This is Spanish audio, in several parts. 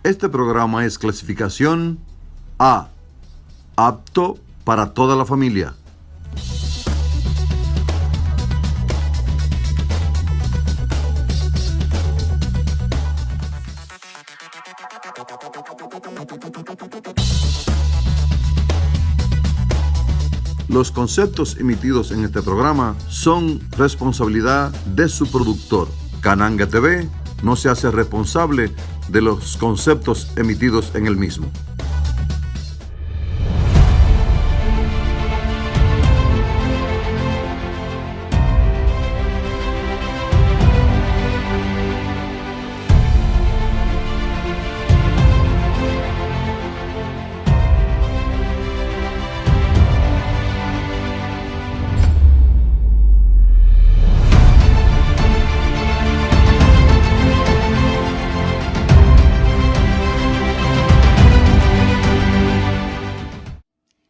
Este programa es clasificación A, apto para toda la familia. Los conceptos emitidos en este programa son responsabilidad de su productor. Cananga TV no se hace responsable de los conceptos emitidos en el mismo.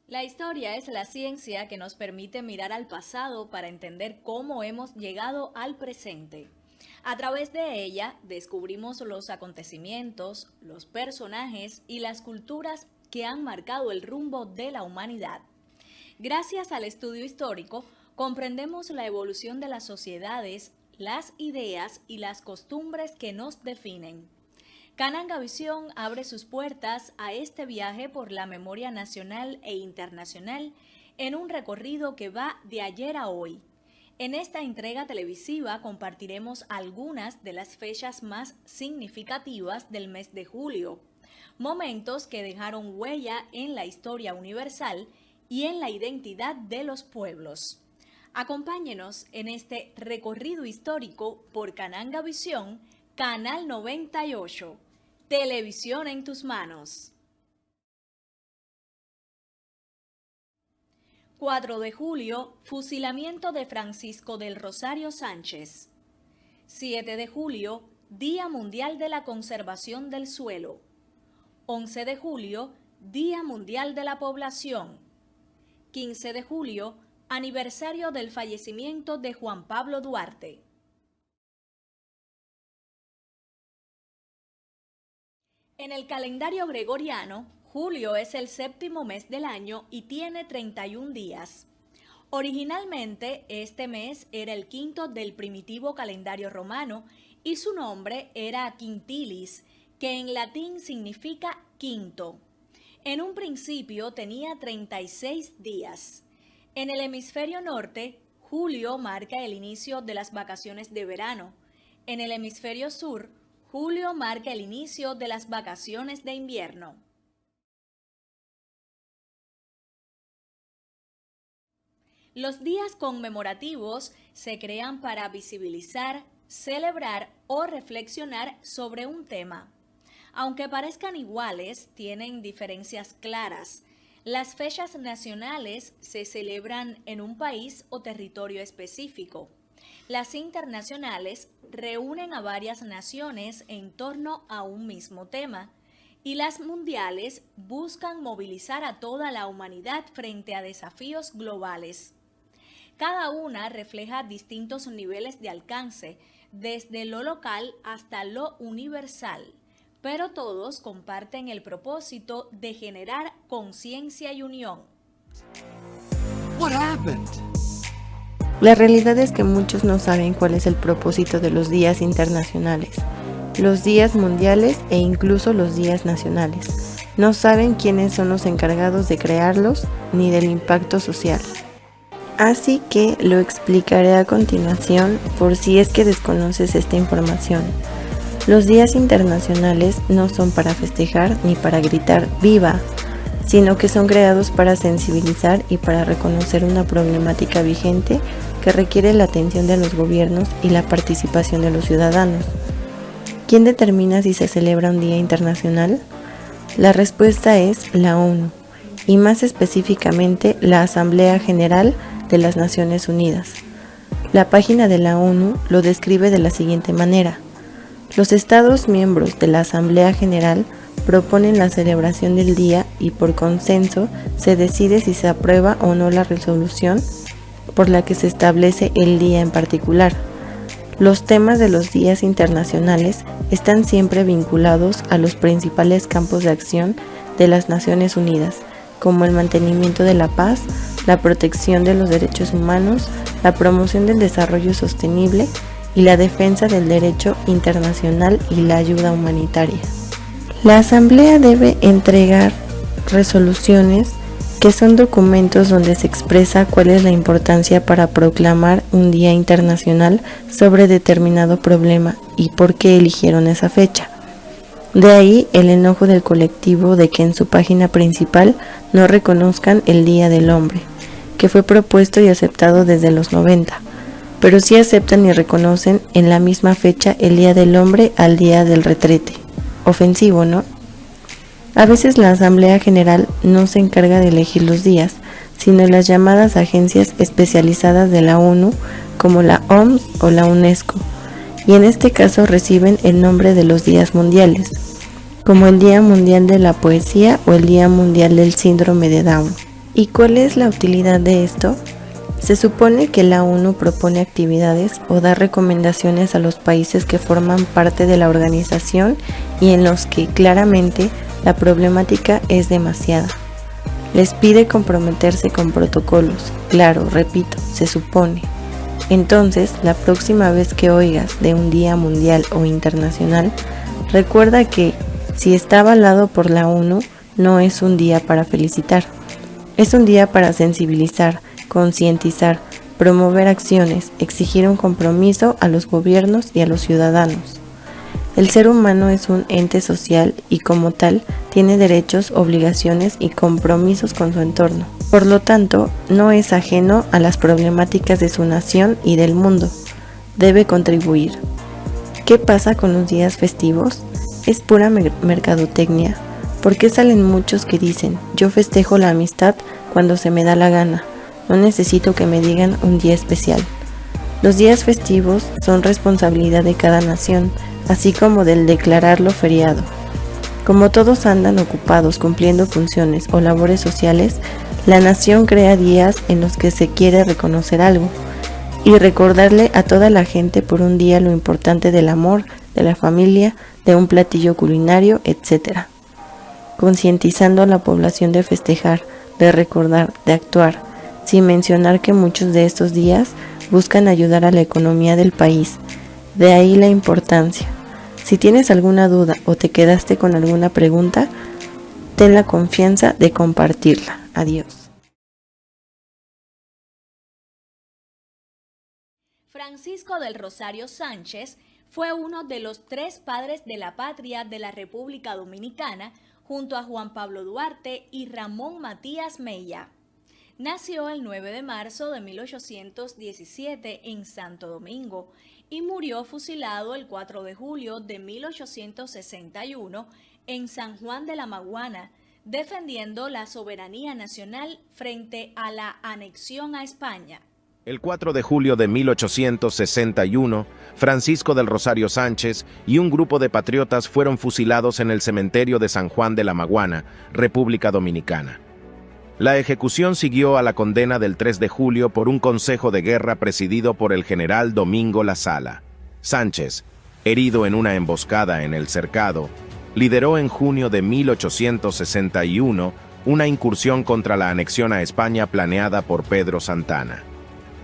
La historia es la ciencia que nos permite mirar al pasado para entender cómo hemos llegado al presente. A través de ella descubrimos los acontecimientos, los personajes y las culturas que han marcado el rumbo de la humanidad. Gracias al estudio histórico, comprendemos la evolución de las sociedades, las ideas y las costumbres que nos definen. Cananga Visión abre sus puertas a este viaje por la memoria nacional e internacional en un recorrido que va de ayer a hoy. En esta entrega televisiva compartiremos algunas de las fechas más significativas del mes de julio, momentos que dejaron huella en la historia universal y en la identidad de los pueblos. Acompáñenos en este recorrido histórico por Cananga Visión, Canal 98. Televisión en tus manos. 4 de julio, fusilamiento de Francisco del Rosario Sánchez. 7 de julio, Día Mundial de la Conservación del Suelo. 11 de julio, Día Mundial de la Población. 15 de julio, aniversario del fallecimiento de Juan Pablo Duarte. En el calendario gregoriano, julio es el séptimo mes del año y tiene 31 días. Originalmente, este mes era el quinto del primitivo calendario romano y su nombre era Quintilis, que en latín significa quinto. En un principio tenía 36 días. En el hemisferio norte, julio marca el inicio de las vacaciones de verano. En el hemisferio sur, julio marca el inicio de las vacaciones de invierno. Los días conmemorativos se crean para visibilizar, celebrar o reflexionar sobre un tema. Aunque parezcan iguales, tienen diferencias claras. Las fechas nacionales se celebran en un país o territorio específico. Las internacionales reúnen a varias naciones en torno a un mismo tema y las mundiales buscan movilizar a toda la humanidad frente a desafíos globales. Cada una refleja distintos niveles de alcance, desde lo local hasta lo universal, pero todos comparten el propósito de generar conciencia y unión. What happened? La realidad es que muchos no saben cuál es el propósito de los días internacionales, los días mundiales e incluso los días nacionales. No saben quiénes son los encargados de crearlos ni del impacto social. Así que lo explicaré a continuación por si es que desconoces esta información. Los días internacionales no son para festejar ni para gritar ¡viva!, sino que son creados para sensibilizar y para reconocer una problemática vigente que requiere la atención de los gobiernos y la participación de los ciudadanos. ¿Quién determina si se celebra un día internacional? La respuesta es la ONU, y más específicamente la Asamblea General de las Naciones Unidas. La página de la ONU lo describe de la siguiente manera: los Estados miembros de la Asamblea General proponen la celebración del día y por consenso se decide si se aprueba o no la resolución por la que se establece el día en particular. Los temas de los días internacionales están siempre vinculados a los principales campos de acción de las Naciones Unidas, como el mantenimiento de la paz, la protección de los derechos humanos, la promoción del desarrollo sostenible y la defensa del derecho internacional y la ayuda humanitaria. La Asamblea debe entregar resoluciones que son documentos donde se expresa cuál es la importancia para proclamar un día internacional sobre determinado problema y por qué eligieron esa fecha. De ahí el enojo del colectivo de que en su página principal no reconozcan el Día del Hombre, que fue propuesto y aceptado desde los 90, pero sí aceptan y reconocen en la misma fecha el Día del Hombre al Día del Retrete. Ofensivo, ¿no? A veces la Asamblea General no se encarga de elegir los días, sino las llamadas agencias especializadas de la ONU, como la OMS o la UNESCO, y en este caso reciben el nombre de los días mundiales, como el Día Mundial de la Poesía o el Día Mundial del Síndrome de Down. ¿Y cuál es la utilidad de esto? Se supone que la ONU propone actividades o da recomendaciones a los países que forman parte de la organización y en los que claramente la problemática es demasiada. Les pide comprometerse con protocolos, claro, repito, se supone. Entonces, la próxima vez que oigas de un día mundial o internacional, recuerda que, si está avalado por la ONU, no es un día para felicitar. Es un día para sensibilizar, concientizar, promover acciones, exigir un compromiso a los gobiernos y a los ciudadanos. El ser humano es un ente social y como tal tiene derechos, obligaciones y compromisos con su entorno. Por lo tanto, no es ajeno a las problemáticas de su nación y del mundo. Debe contribuir. ¿Qué pasa con los días festivos? Es pura mercadotecnia. ¿Por qué salen muchos que dicen, yo festejo la amistad cuando se me da la gana? No necesito que me digan un día especial. Los días festivos son responsabilidad de cada nación, así como del declararlo feriado. Como todos andan ocupados cumpliendo funciones o labores sociales, la nación crea días en los que se quiere reconocer algo y recordarle a toda la gente por un día lo importante del amor, de la familia, de un platillo culinario, etc. Concientizando a la población de festejar, de recordar, de actuar, sin mencionar que muchos de estos días buscan ayudar a la economía del país. De ahí la importancia. Si tienes alguna duda o te quedaste con alguna pregunta, ten la confianza de compartirla. Adiós. Francisco del Rosario Sánchez fue uno de los 3 padres de la patria de la República Dominicana, junto a Juan Pablo Duarte y Ramón Matías Mella. Nació el 9 de marzo de 1817 en Santo Domingo y murió fusilado el 4 de julio de 1861 en San Juan de la Maguana, defendiendo la soberanía nacional frente a la anexión a España. El 4 de julio de 1861, Francisco del Rosario Sánchez y un grupo de patriotas fueron fusilados en el cementerio de San Juan de la Maguana, República Dominicana. La ejecución siguió a la condena del 3 de julio por un consejo de guerra presidido por el general Domingo La Sala. Sánchez, herido en una emboscada en el cercado, lideró en junio de 1861 una incursión contra la anexión a España planeada por Pedro Santana.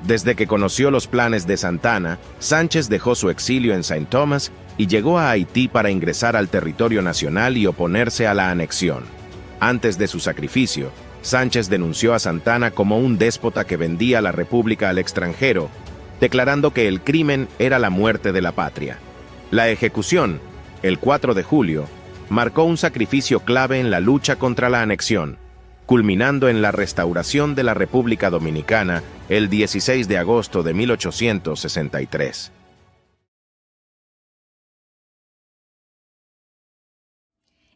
Desde que conoció los planes de Santana, Sánchez dejó su exilio en Saint Thomas y llegó a Haití para ingresar al territorio nacional y oponerse a la anexión. Antes de su sacrificio, Sánchez denunció a Santana como un déspota que vendía la República al extranjero, declarando que el crimen era la muerte de la patria. La ejecución, el 4 de julio, marcó un sacrificio clave en la lucha contra la anexión, culminando en la restauración de la República Dominicana el 16 de agosto de 1863.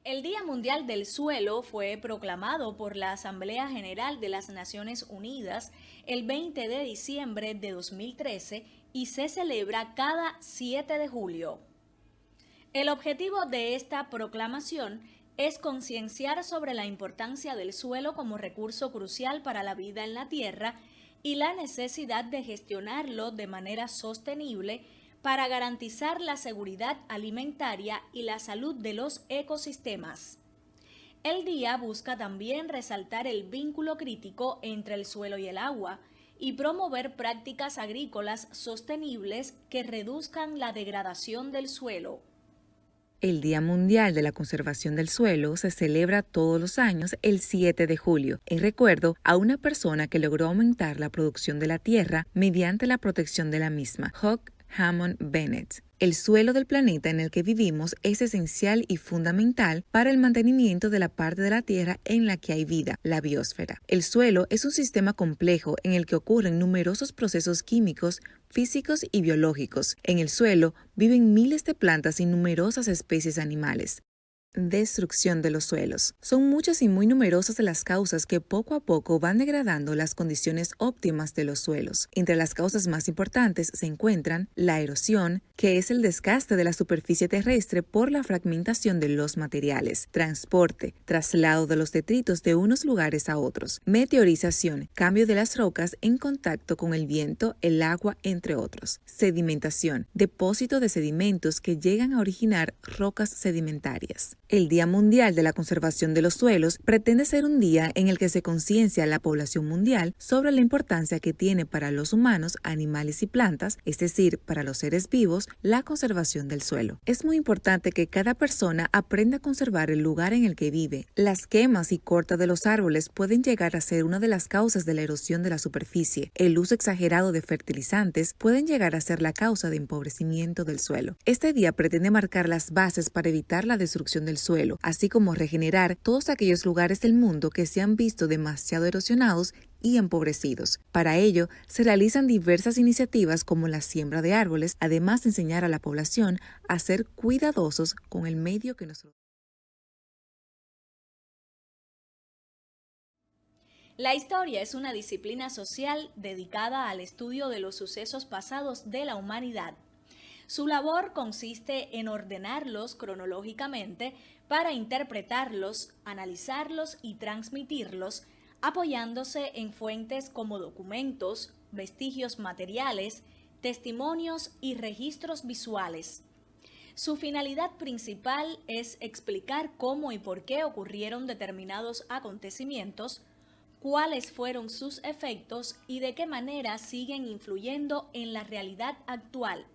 El Día Mundial del Suelo fue proclamado por la Asamblea General de las Naciones Unidas el 20 de diciembre de 2013 y se celebra cada 7 de julio. El objetivo de esta proclamación es concienciar sobre la importancia del suelo como recurso crucial para la vida en la Tierra y la necesidad de gestionarlo de manera sostenible para garantizar la seguridad alimentaria y la salud de los ecosistemas. El día busca también resaltar el vínculo crítico entre el suelo y el agua y promover prácticas agrícolas sostenibles que reduzcan la degradación del suelo. El Día Mundial de la Conservación del Suelo se celebra todos los años el 7 de julio, en recuerdo a una persona que logró aumentar la producción de la tierra mediante la protección de la misma, Hugh Hammond Bennett. El suelo del planeta en el que vivimos es esencial y fundamental para el mantenimiento de la parte de la Tierra en la que hay vida, la biosfera. El suelo es un sistema complejo en el que ocurren numerosos procesos químicos, físicos y biológicos. En el suelo viven miles de plantas y numerosas especies animales. Destrucción de los suelos. Son muchas y muy numerosas las causas que poco a poco van degradando las condiciones óptimas de los suelos. Entre las causas más importantes se encuentran la erosión, que es el desgaste de la superficie terrestre por la fragmentación de los materiales, transporte, traslado de los detritos de unos lugares a otros, meteorización, cambio de las rocas en contacto con el viento, el agua, entre otros, sedimentación, depósito de sedimentos que llegan a originar rocas sedimentarias. El Día Mundial de la Conservación de los Suelos pretende ser un día en el que se conciencia a la población mundial sobre la importancia que tiene para los humanos, animales y plantas, es decir, para los seres vivos, la conservación del suelo. Es muy importante que cada persona aprenda a conservar el lugar en el que vive. Las quemas y corta de los árboles pueden llegar a ser una de las causas de la erosión de la superficie. El uso exagerado de fertilizantes pueden llegar a ser la causa de empobrecimiento del suelo. Este día pretende marcar las bases para evitar la destrucción del suelo, así como regenerar todos aquellos lugares del mundo que se han visto demasiado erosionados y empobrecidos. Para ello, se realizan diversas iniciativas como la siembra de árboles, además de enseñar a la población a ser cuidadosos con el medio que nos rodea. La historia es una disciplina social dedicada al estudio de los sucesos pasados de la humanidad. Su labor consiste en ordenarlos cronológicamente para interpretarlos, analizarlos y transmitirlos, apoyándose en fuentes como documentos, vestigios materiales, testimonios y registros visuales. Su finalidad principal es explicar cómo y por qué ocurrieron determinados acontecimientos, cuáles fueron sus efectos y de qué manera siguen influyendo en la realidad actual.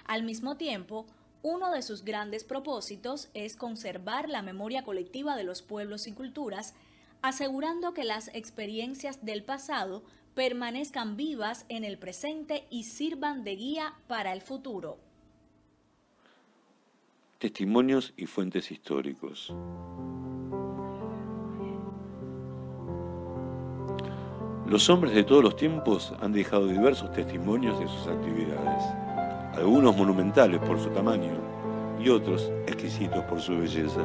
Al mismo tiempo, uno de sus grandes propósitos es conservar la memoria colectiva de los pueblos y culturas, asegurando que las experiencias del pasado permanezcan vivas en el presente y sirvan de guía para el futuro. Testimonios y fuentes históricos. Los hombres de todos los tiempos han dejado diversos testimonios de sus actividades. Algunos monumentales por su tamaño y otros exquisitos por su belleza.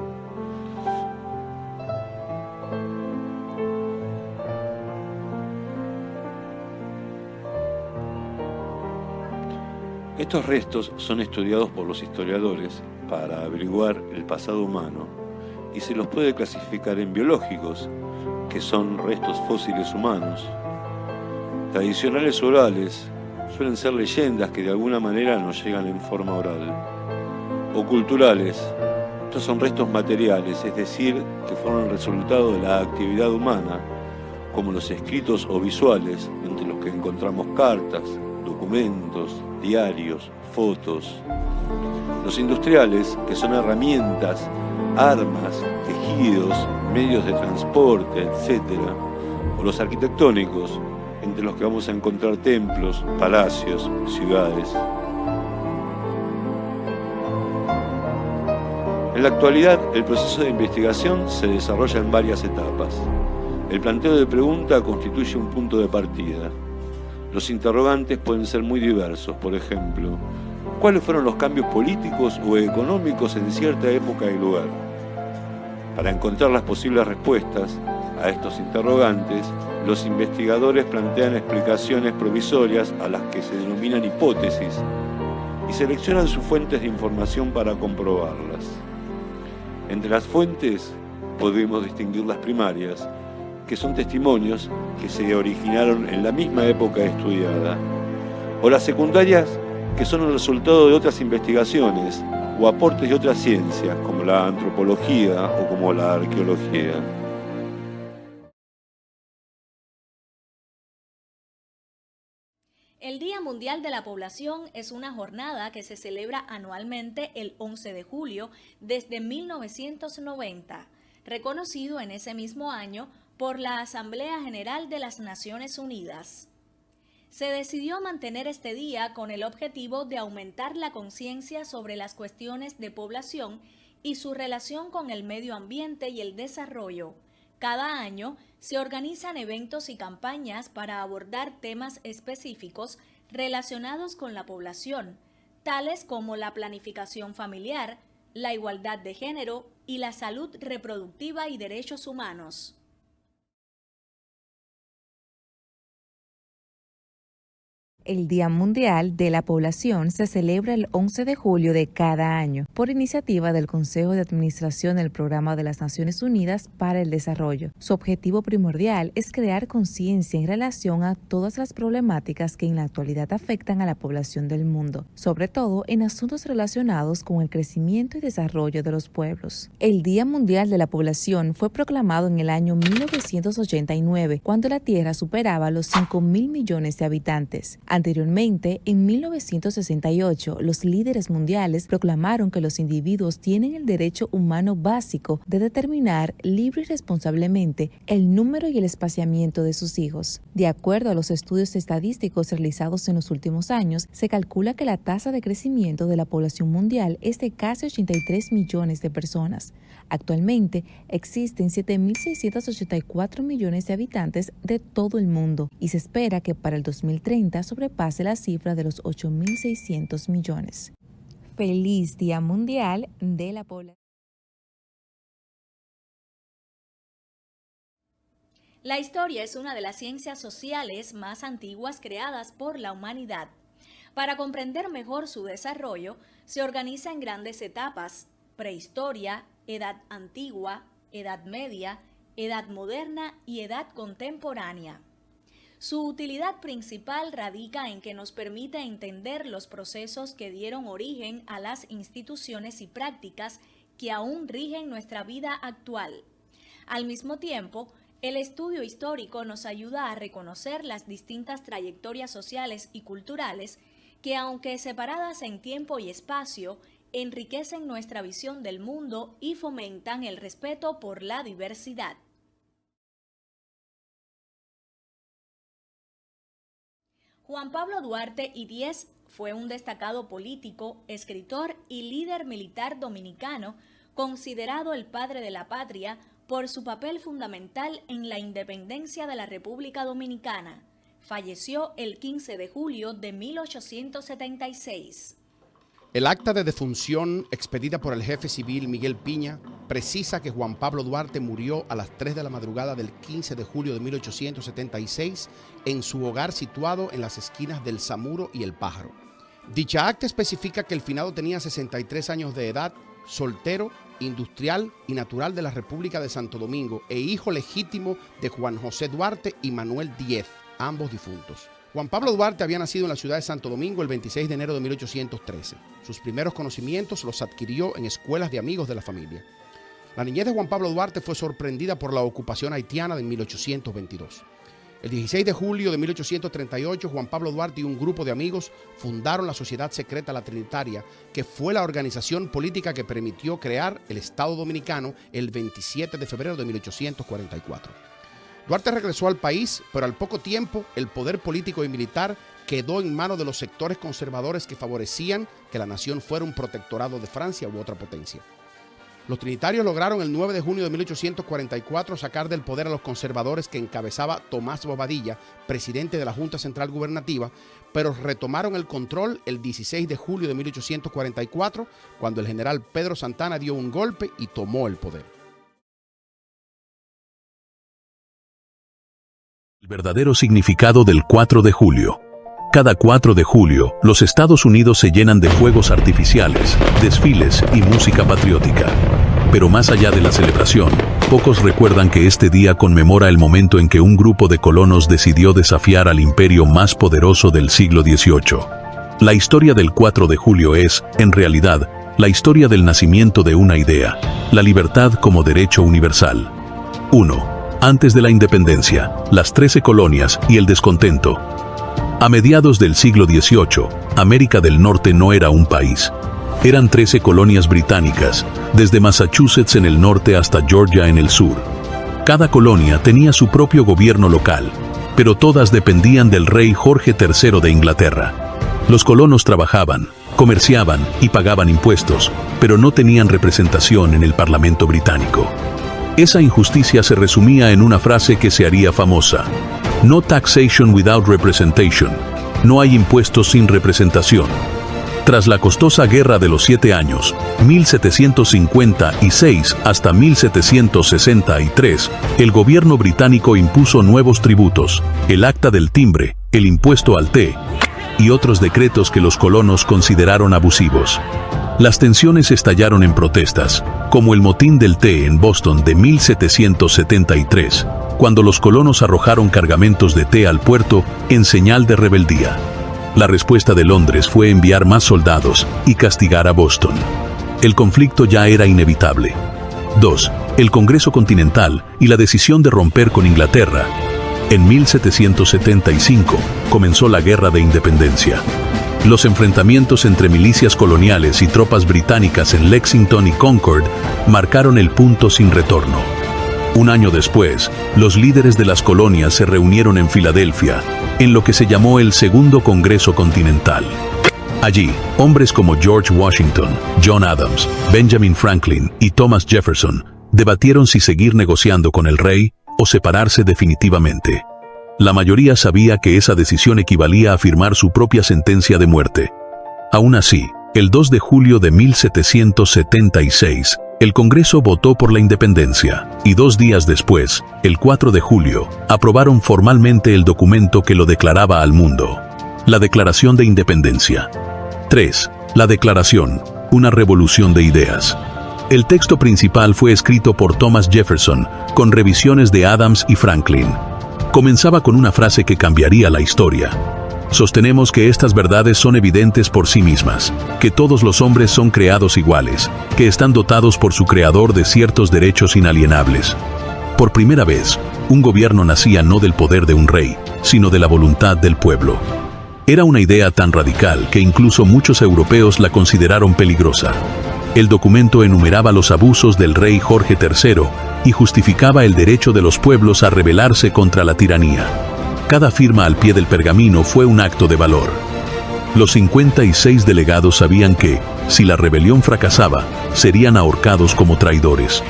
Estos restos son estudiados por los historiadores para averiguar el pasado humano y se los puede clasificar en biológicos, que son restos fósiles humanos, tradicionales orales, suelen ser leyendas que de alguna manera nos llegan en forma oral, o culturales. Estos son restos materiales, es decir, que fueron el resultado de la actividad humana, como los escritos o visuales, entre los que encontramos cartas, documentos, diarios, fotos. Los industriales, que son herramientas, armas, tejidos, medios de transporte, etc. O los arquitectónicos, entre los que vamos a encontrar templos, palacios, ciudades. En la actualidad, el proceso de investigación se desarrolla en varias etapas. El planteo de pregunta constituye un punto de partida. Los interrogantes pueden ser muy diversos, por ejemplo, ¿cuáles fueron los cambios políticos o económicos en cierta época y lugar? Para encontrar las posibles respuestas a estos interrogantes, los investigadores plantean explicaciones provisorias a las que se denominan hipótesis y seleccionan sus fuentes de información para comprobarlas. Entre las fuentes podemos distinguir las primarias, que que son testimonios que se originaron en la misma época estudiada, o las secundarias, que son el resultado de otras investigaciones o aportes de otras ciencias, como la antropología o como la arqueología. El Día Mundial de la Población es una jornada que se celebra anualmente el 11 de julio desde 1990, reconocido en ese mismo año por la Asamblea General de las Naciones Unidas. Se decidió mantener este día con el objetivo de aumentar la conciencia sobre las cuestiones de población y su relación con el medio ambiente y el desarrollo. Cada año se organizan eventos y campañas para abordar temas específicos relacionados con la población, tales como la planificación familiar, la igualdad de género y la salud reproductiva y derechos humanos. El Día Mundial de la Población se celebra el 11 de julio de cada año por iniciativa del Consejo de Administración del Programa de las Naciones Unidas para el Desarrollo. Su objetivo primordial es crear conciencia en relación a todas las problemáticas que en la actualidad afectan a la población del mundo, sobre todo en asuntos relacionados con el crecimiento y desarrollo de los pueblos. El Día Mundial de la Población fue proclamado en el año 1989, cuando la Tierra superaba los 5.000 millones de habitantes. Anteriormente, en 1968, los líderes mundiales proclamaron que los individuos tienen el derecho humano básico de determinar libre y responsablemente el número y el espaciamiento de sus hijos. De acuerdo a los estudios estadísticos realizados en los últimos años, se calcula que la tasa de crecimiento de la población mundial es de casi 83 millones de personas. Actualmente, existen 7.684 millones de habitantes de todo el mundo y se espera que para el 2030 sobrepase la cifra de los 8.600 millones. Feliz Día Mundial de la Población. La historia es una de las ciencias sociales más antiguas creadas por la humanidad. Para comprender mejor su desarrollo, se organiza en grandes etapas: prehistoria, edad antigua, edad media, edad moderna y edad contemporánea. Su utilidad principal radica en que nos permite entender los procesos que dieron origen a las instituciones y prácticas que aún rigen nuestra vida actual. Al mismo tiempo, el estudio histórico nos ayuda a reconocer las distintas trayectorias sociales y culturales que, aunque separadas en tiempo y espacio, enriquecen nuestra visión del mundo y fomentan el respeto por la diversidad. Juan Pablo Duarte y Diez fue un destacado político, escritor y líder militar dominicano, considerado el padre de la patria por su papel fundamental en la independencia de la República Dominicana. Falleció el 15 de julio de 1876. El acta de defunción expedida por el jefe civil Miguel Piña precisa que Juan Pablo Duarte murió a las 3 de la madrugada del 15 de julio de 1876 en su hogar situado en las esquinas del Zamuro y el Pájaro. Dicha acta especifica que el finado tenía 63 años de edad, soltero, industrial y natural de la República de Santo Domingo e hijo legítimo de Juan José Duarte y Manuel Diez, ambos difuntos. Juan Pablo Duarte había nacido en la ciudad de Santo Domingo el 26 de enero de 1813. Sus primeros conocimientos los adquirió en escuelas de amigos de la familia. La niñez de Juan Pablo Duarte fue sorprendida por la ocupación haitiana de 1822. El 16 de julio de 1838, Juan Pablo Duarte y un grupo de amigos fundaron la Sociedad Secreta La Trinitaria, que fue la organización política que permitió crear el Estado Dominicano el 27 de febrero de 1844. Duarte regresó al país, pero al poco tiempo el poder político y militar quedó en manos de los sectores conservadores que favorecían que la nación fuera un protectorado de Francia u otra potencia. Los trinitarios lograron el 9 de junio de 1844 sacar del poder a los conservadores que encabezaba Tomás Bobadilla, presidente de la Junta Central Gubernativa, pero retomaron el control el 16 de julio de 1844, cuando el general Pedro Santana dio un golpe y tomó el poder. El verdadero significado del 4 de julio. Cada 4 de julio, los Estados Unidos se llenan de fuegos artificiales, desfiles y música patriótica. Pero más allá de la celebración, pocos recuerdan que este día conmemora el momento en que un grupo de colonos decidió desafiar al imperio más poderoso del siglo XVIII. La historia del 4 de julio es, en realidad, la historia del nacimiento de una idea, la libertad como derecho universal. 1. Antes de la independencia, las 13 colonias y el descontento. A mediados del siglo XVIII, América del Norte no era un país. Eran 13 colonias británicas, desde Massachusetts en el norte hasta Georgia en el sur. Cada colonia tenía su propio gobierno local, pero todas dependían del rey Jorge III de Inglaterra. Los colonos trabajaban, comerciaban y pagaban impuestos, pero no tenían representación en el Parlamento británico. Esa injusticia se resumía en una frase que se haría famosa: No taxation without representation. No hay impuestos sin representación. Tras la costosa Guerra de los 7 años, 1756 hasta 1763, el gobierno británico impuso nuevos tributos, el Acta del Timbre, el impuesto al té y otros decretos que los colonos consideraron abusivos. Las tensiones estallaron en protestas, como el motín del té en Boston de 1773, cuando los colonos arrojaron cargamentos de té al puerto en señal de rebeldía. La respuesta de Londres fue enviar más soldados y castigar a Boston. El conflicto ya era inevitable. 2. El Congreso Continental y la decisión de romper con Inglaterra. En 1775 comenzó la Guerra de Independencia. Los enfrentamientos entre milicias coloniales y tropas británicas en Lexington y Concord marcaron el punto sin retorno. Un año después, los líderes de las colonias se reunieron en Filadelfia, en lo que se llamó el Segundo Congreso Continental. Allí, hombres como George Washington, John Adams, Benjamin Franklin y Thomas Jefferson debatieron si seguir negociando con el rey o separarse definitivamente. La mayoría sabía que esa decisión equivalía a firmar su propia sentencia de muerte. Aún así, el 2 de julio de 1776, el Congreso votó por la independencia, y 2 días después, el 4 de julio, aprobaron formalmente el documento que lo declaraba al mundo: la Declaración de Independencia. 3. La Declaración, una revolución de ideas. El texto principal fue escrito por Thomas Jefferson, con revisiones de Adams y Franklin. Comenzaba con una frase que cambiaría la historia. Sostenemos que estas verdades son evidentes por sí mismas, que todos los hombres son creados iguales, que están dotados por su creador de ciertos derechos inalienables. Por primera vez, un gobierno nacía no del poder de un rey, sino de la voluntad del pueblo. Era una idea tan radical que incluso muchos europeos la consideraron peligrosa. El documento enumeraba los abusos del rey Jorge III y justificaba el derecho de los pueblos a rebelarse contra la tiranía. Cada firma al pie del pergamino fue un acto de valor. Los 56 delegados sabían que, si la rebelión fracasaba, serían ahorcados como traidores.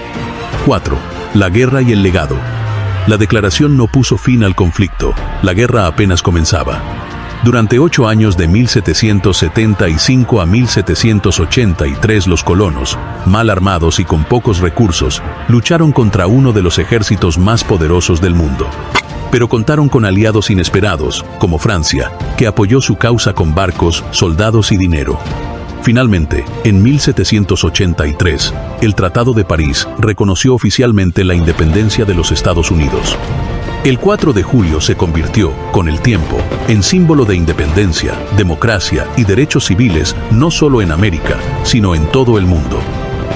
4. La guerra y el legado. La declaración no puso fin al conflicto, la guerra apenas comenzaba. Durante 8 años de 1775 a 1783 los colonos, mal armados y con pocos recursos, lucharon contra uno de los ejércitos más poderosos del mundo. Pero contaron con aliados inesperados, como Francia, que apoyó su causa con barcos, soldados y dinero. Finalmente, en 1783, el Tratado de París reconoció oficialmente la independencia de los Estados Unidos. El 4 de julio se convirtió, con el tiempo, en símbolo de independencia, democracia y derechos civiles no solo en América, sino en todo el mundo.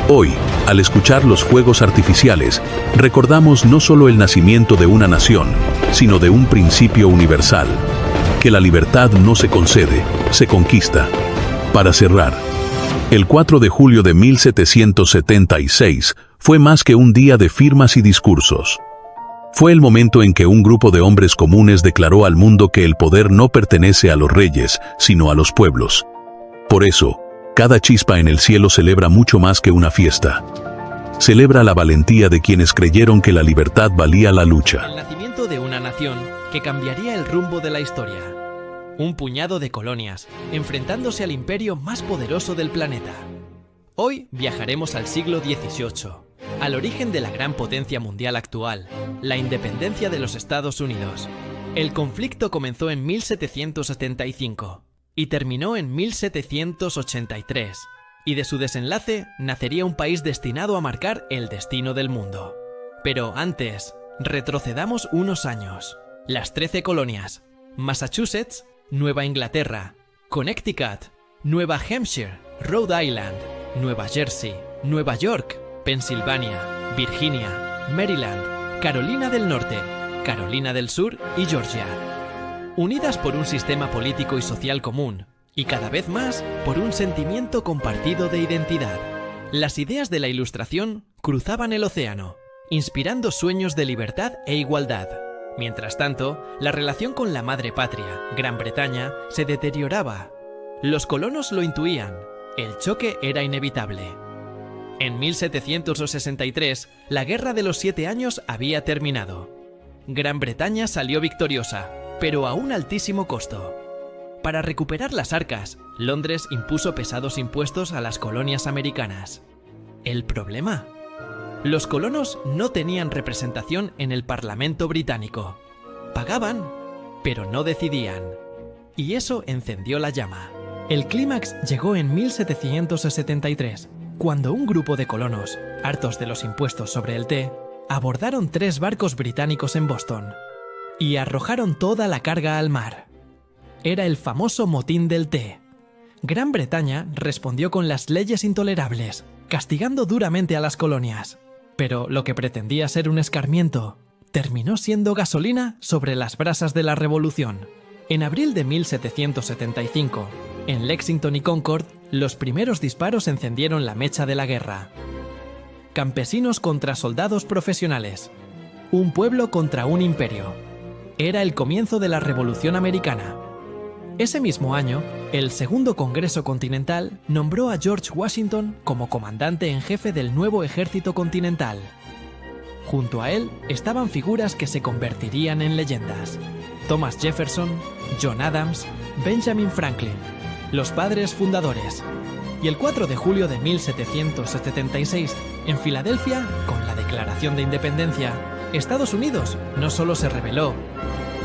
Hoy, al escuchar los fuegos artificiales, recordamos no solo el nacimiento de una nación, sino de un principio universal: que la libertad no se concede, se conquista. Para cerrar, el 4 de julio de 1776 fue más que un día de firmas y discursos. Fue el momento en que un grupo de hombres comunes declaró al mundo que el poder no pertenece a los reyes, sino a los pueblos. Por eso, cada chispa en el cielo celebra mucho más que una fiesta. Celebra la valentía de quienes creyeron que la libertad valía la lucha. El nacimiento de una nación que cambiaría el rumbo de la historia. Un puñado de colonias, enfrentándose al imperio más poderoso del planeta. Hoy viajaremos al siglo XVIII, al origen de la gran potencia mundial actual, la independencia de los Estados Unidos. El conflicto comenzó en 1775 y terminó en 1783, y de su desenlace nacería un país destinado a marcar el destino del mundo. Pero antes, retrocedamos unos años. Las 13 colonias: Massachusetts, Nueva Inglaterra, Connecticut, Nueva Hampshire, Rhode Island, Nueva Jersey, Nueva York, Pensilvania, Virginia, Maryland, Carolina del Norte, Carolina del Sur y Georgia. Unidas por un sistema político y social común, y cada vez más por un sentimiento compartido de identidad. Las ideas de la Ilustración cruzaban el océano, inspirando sueños de libertad e igualdad. Mientras tanto, la relación con la madre patria, Gran Bretaña, se deterioraba. Los colonos lo intuían, el choque era inevitable. En 1763, la Guerra de los 7 Años había terminado. Gran Bretaña salió victoriosa, pero a un altísimo costo. Para recuperar las arcas, Londres impuso pesados impuestos a las colonias americanas. ¿El problema? Los colonos no tenían representación en el Parlamento británico. Pagaban, pero no decidían. Y eso encendió la llama. El clímax llegó en 1773, cuando un grupo de colonos, hartos de los impuestos sobre el té, abordaron 3 barcos británicos en Boston y arrojaron toda la carga al mar. Era el famoso motín del té. Gran Bretaña respondió con las leyes intolerables, castigando duramente a las colonias. Pero lo que pretendía ser un escarmiento terminó siendo gasolina sobre las brasas de la Revolución. En abril de 1775, en Lexington y Concord, los primeros disparos encendieron la mecha de la guerra. Campesinos contra soldados profesionales. Un pueblo contra un imperio. Era el comienzo de la Revolución Americana. Ese mismo año, el Segundo Congreso Continental nombró a George Washington como comandante en jefe del nuevo ejército continental. Junto a él estaban figuras que se convertirían en leyendas: Thomas Jefferson, John Adams, Benjamin Franklin, los padres fundadores. Y el 4 de julio de 1776, en Filadelfia, con la Declaración de Independencia, Estados Unidos no solo se rebeló,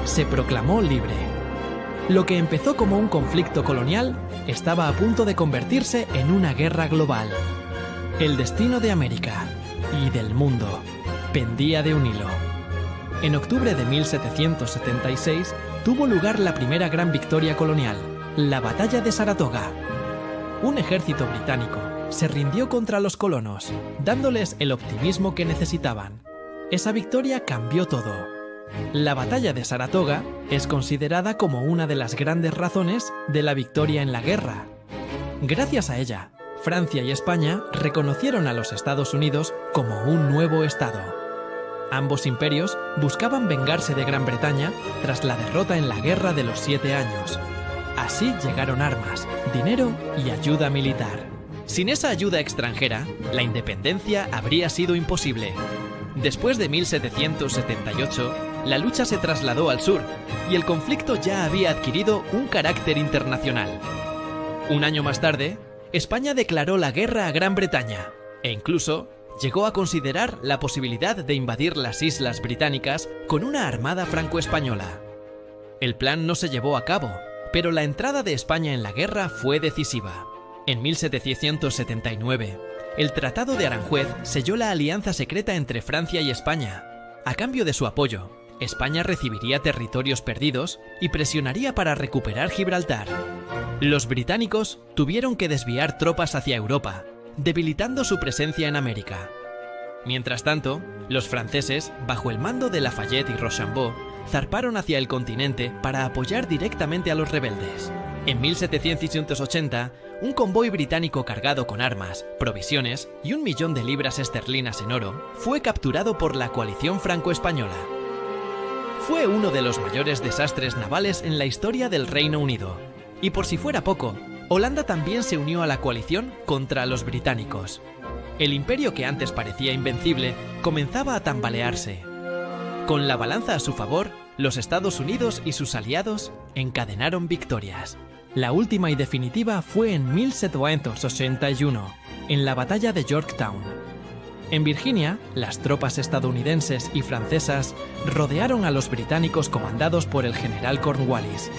se proclamó libre. Lo que empezó como un conflicto colonial estaba a punto de convertirse en una guerra global. El destino de América y del mundo pendía de un hilo. En octubre de 1776 tuvo lugar la primera gran victoria colonial, la Batalla de Saratoga. Un ejército británico se rindió contra los colonos, dándoles el optimismo que necesitaban. Esa victoria cambió todo. La Batalla de Saratoga es considerada como una de las grandes razones de la victoria en la guerra. Gracias a ella, Francia y España reconocieron a los Estados Unidos como un nuevo estado. Ambos imperios buscaban vengarse de Gran Bretaña tras la derrota en la Guerra de los 7 Años. Así llegaron armas, dinero y ayuda militar. Sin esa ayuda extranjera, la independencia habría sido imposible. Después de 1778, la lucha se trasladó al sur y el conflicto ya había adquirido un carácter internacional. Un año más tarde, España declaró la guerra a Gran Bretaña e incluso llegó a considerar la posibilidad de invadir las islas británicas con una armada franco-española. El plan no se llevó a cabo, pero la entrada de España en la guerra fue decisiva. En 1779, el Tratado de Aranjuez selló la alianza secreta entre Francia y España. A cambio de su apoyo, España recibiría territorios perdidos y presionaría para recuperar Gibraltar. Los británicos tuvieron que desviar tropas hacia Europa, debilitando su presencia en América. Mientras tanto, los franceses, bajo el mando de Lafayette y Rochambeau, zarparon hacia el continente para apoyar directamente a los rebeldes. En 1780, un convoy británico cargado con armas, provisiones y 1 millón de libras esterlinas en oro fue capturado por la coalición franco-española. Fue uno de los mayores desastres navales en la historia del Reino Unido. Y por si fuera poco, Holanda también se unió a la coalición contra los británicos. El imperio que antes parecía invencible comenzaba a tambalearse. Con la balanza a su favor, los Estados Unidos y sus aliados encadenaron victorias. La última y definitiva fue en 1781, en la batalla de Yorktown. En Virginia, las tropas estadounidenses y francesas rodearon a los británicos comandados por el general Cornwallis.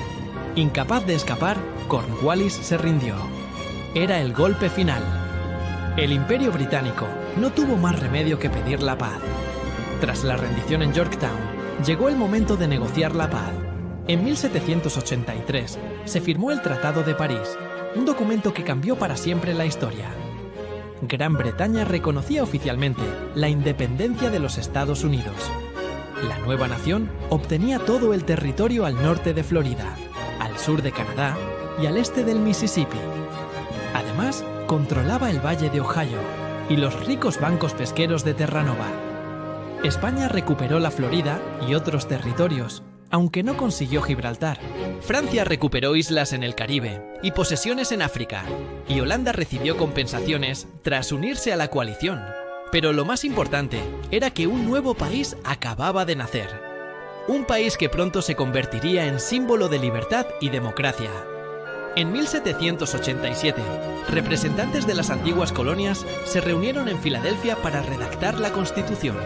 Incapaz de escapar, Cornwallis se rindió. Era el golpe final. El Imperio Británico no tuvo más remedio que pedir la paz. Tras la rendición en Yorktown, llegó el momento de negociar la paz. En 1783 se firmó el Tratado de París, un documento que cambió para siempre la historia. Gran Bretaña reconocía oficialmente la independencia de los Estados Unidos. La nueva nación obtenía todo el territorio al norte de Florida, al sur de Canadá y al este del Mississippi. Además, controlaba el valle de Ohio y los ricos bancos pesqueros de Terranova. España recuperó la Florida y otros territorios, aunque no consiguió Gibraltar. Francia recuperó islas en el Caribe y posesiones en África, y Holanda recibió compensaciones tras unirse a la coalición. Pero lo más importante era que un nuevo país acababa de nacer. Un país que pronto se convertiría en símbolo de libertad y democracia. En 1787, representantes de las antiguas colonias se reunieron en Filadelfia para redactar la Constitución.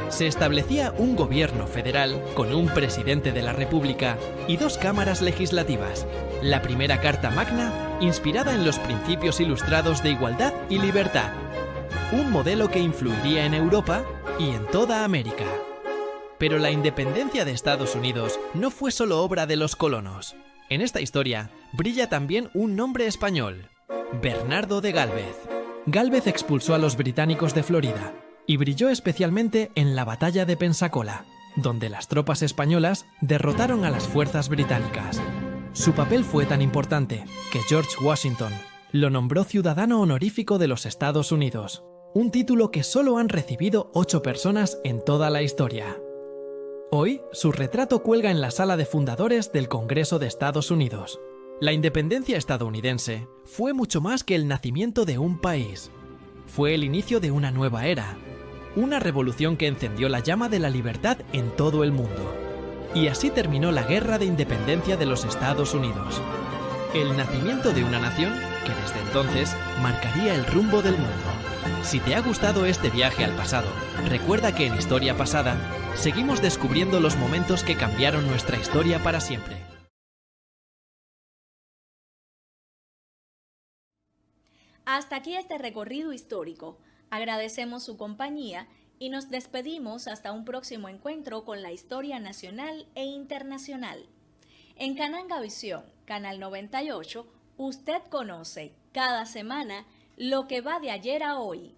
Se establecía un gobierno federal con un presidente de la República y 2 cámaras legislativas. La primera Carta Magna, inspirada en los principios ilustrados de igualdad y libertad. Un modelo que influiría en Europa y en toda América. Pero la independencia de Estados Unidos no fue solo obra de los colonos. En esta historia brilla también un nombre español: Bernardo de Gálvez. Gálvez expulsó a los británicos de Florida y brilló especialmente en la batalla de Pensacola, donde las tropas españolas derrotaron a las fuerzas británicas. Su papel fue tan importante que George Washington lo nombró ciudadano honorífico de los Estados Unidos, un título que solo han recibido 8 personas en toda la historia. Hoy, su retrato cuelga en la sala de fundadores del Congreso de Estados Unidos. La independencia estadounidense fue mucho más que el nacimiento de un país. Fue el inicio de una nueva era, una revolución que encendió la llama de la libertad en todo el mundo. Y así terminó la Guerra de Independencia de los Estados Unidos. El nacimiento de una nación que desde entonces marcaría el rumbo del mundo. Si te ha gustado este viaje al pasado, recuerda que en Historia Pasada seguimos descubriendo los momentos que cambiaron nuestra historia para siempre. Hasta aquí este recorrido histórico. Agradecemos su compañía y nos despedimos hasta un próximo encuentro con la historia nacional e internacional. En Cananga Visión, Canal 98, usted conoce cada semana lo que va de ayer a hoy.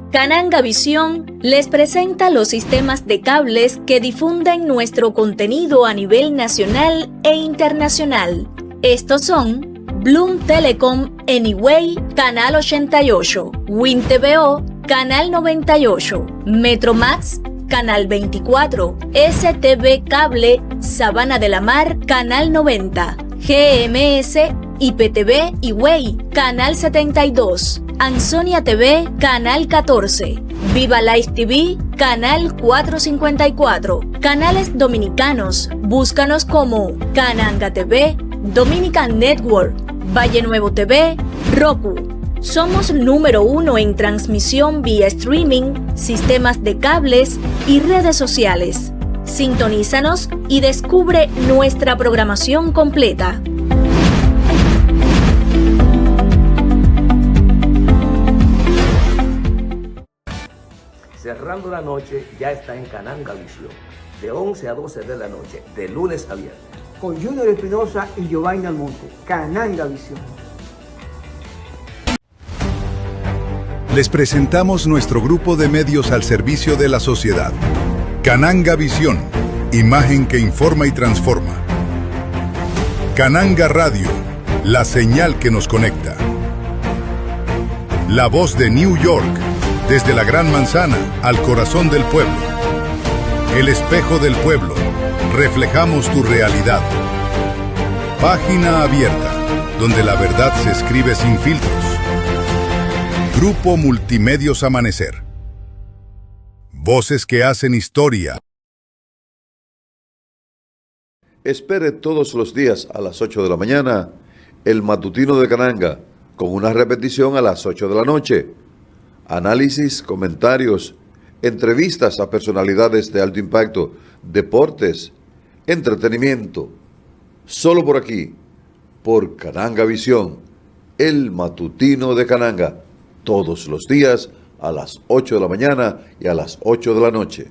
Cananga Visión les presenta los sistemas de cables que difunden nuestro contenido a nivel nacional e internacional. Estos son Bloom Telecom Anyway, Canal 88, WinTVO, Canal 98, Metromax, Canal 24, STV Cable, Sabana de la Mar, Canal 90, GMS, IPTV y Way, Canal 72, Ansonia TV, Canal 14, Viva Live TV, Canal 454, canales dominicanos, búscanos como Cananga TV, Dominican Network, Valle Nuevo TV, Roku. Somos número 1 en transmisión vía streaming, sistemas de cables y redes sociales. Sintonízanos y descubre nuestra programación completa. Cerrando la noche ya está en Cananga Visión, de 11 a 12 de la noche, de lunes a viernes. Con Junior Espinosa y Giovanni Almonte, Cananga Visión. Les presentamos nuestro grupo de medios al servicio de la sociedad. Cananga Visión, imagen que informa y transforma. Cananga Radio, la señal que nos conecta. La voz de New York, desde la Gran Manzana al corazón del pueblo. El espejo del pueblo, reflejamos tu realidad. Página abierta, donde la verdad se escribe sin filtros. Grupo Multimedios Amanecer. Voces que hacen historia. Espere todos los días a las 8 de la mañana el matutino de Cananga, con una repetición a las 8 de la noche. Análisis, comentarios, entrevistas a personalidades de alto impacto, deportes, entretenimiento. Solo por aquí, por Cananga Visión, el matutino de Cananga, todos los días a las 8 de la mañana y a las 8 de la noche.